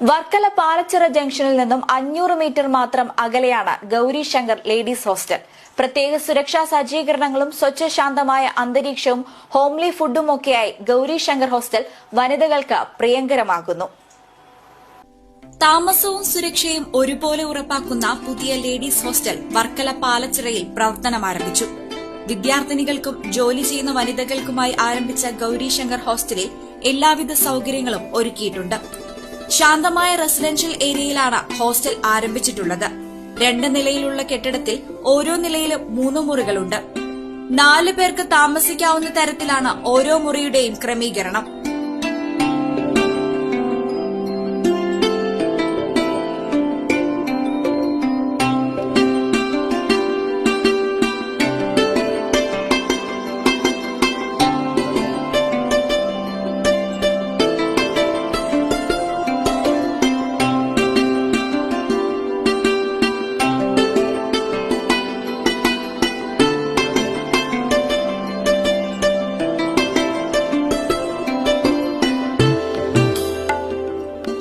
വർക്കല പാലച്ചിറ ജംഗ്ഷനിൽ നിന്നും 500 മീറ്റർ മാത്രം അകലെയാണ് ഗൌരി ശങ്കർ ലേഡീസ് ഹോസ്റ്റൽ. പ്രത്യേക സുരക്ഷാ സജ്ജീകരണങ്ങളും സ്വച്ഛശാന്തമായ അന്തരീക്ഷവും ഹോംലി ഫുഡുമൊക്കെയായി ഗൌരി ശങ്കർ ഹോസ്റ്റൽ വനിതകൾക്ക് പ്രിയങ്കരമാകുന്നു. താമസവും സുരക്ഷയും ഒരുപോലെ ഉറപ്പാക്കുന്ന പുതിയ ലേഡീസ് ഹോസ്റ്റൽ വർക്കല പാലച്ചിറയിൽ പ്രവർത്തനമാരംഭിച്ചു. വിദ്യാർത്ഥിനികൾക്കും ജോലി ചെയ്യുന്ന വനിതകൾക്കുമായി ആരംഭിച്ച ഗൌരി ശങ്കർ ഹോസ്റ്റലിൽ എല്ലാവിധ സൌകര്യങ്ങളും ഒരുക്കിയിട്ടുണ്ട്. ശാന്തമായ റെസിഡൻഷ്യൽ ഏരിയയിലാണ് ഹോസ്റ്റൽ ആരംഭിച്ചിട്ടുള്ളത്. 2 നിലയിലുള്ള കെട്ടിടത്തിൽ ഓരോ നിലയിലും 3 മുറികളുണ്ട്. 4 പേർക്ക് താമസിക്കാവുന്ന തരത്തിലാണ് ഓരോ മുറിയുടെയും ക്രമീകരണം.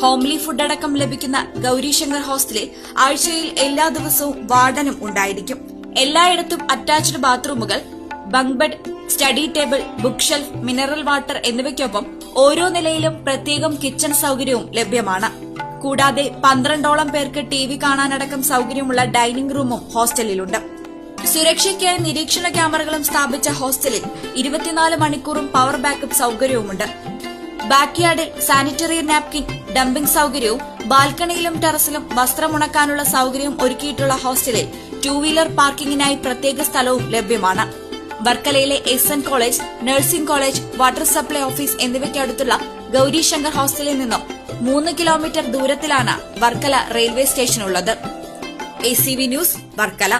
ഹോംലി ഫുഡ് അടക്കം ലഭിക്കുന്ന ഗൌരി ശങ്കർ ഹോസ്റ്റലിൽ ആഴ്ചയിൽ എല്ലാ ദിവസവും വാർഡനും ഉണ്ടായിരിക്കും. എല്ലായിടത്തും അറ്റാച്ച്ഡ് ബാത്റൂമുകൾ, bunk bed, study table, book shelf, mineral water എന്നിവയ്ക്കൊപ്പം ഓരോ നിലയിലും പ്രത്യേകം കിച്ചൺ സൌകര്യവും ലഭ്യമാണ്. കൂടാതെ 12ഓളം പേർക്ക് ടിവി കാണാനടക്കം സൌകര്യമുള്ള ഡൈനിംഗ് റൂമും ഹോസ്റ്റലിലുണ്ട്. സുരക്ഷയ്ക്കായി നിരീക്ഷണ ക്യാമറകളും സ്ഥാപിച്ച ഹോസ്റ്റലിൽ 24 മണിക്കൂറും പവർ ബാക്കപ്പ് സൌകര്യവുമുണ്ട്. ബാക്ക്യാർഡിൽ സാനിറ്ററി നാപ്കിൻ ഡംപിംഗ് സൌകര്യവും ബാൽക്കണിയിലും ടെറസിലും വസ്ത്രമുണക്കാനുള്ള സൌകര്യവും ഒരുക്കിയിട്ടുള്ള ഹോസ്റ്റലിൽ 2 വീലർ പാർക്കിംഗിനായി പ്രത്യേക സ്ഥലവും ലഭ്യമാണ്. വർക്കലയിലെ SN college, nursing college, water supply office എന്നിവയ്ക്കടുത്തുള്ള ഗൌരി ശങ്കർ ഹോസ്റ്റലിൽ നിന്നും 3 കിലോമീറ്റർ ദൂരത്തിലാണ് വർക്കല റെയിൽവേ സ്റ്റേഷനുള്ളത്. ACV news, Varkala.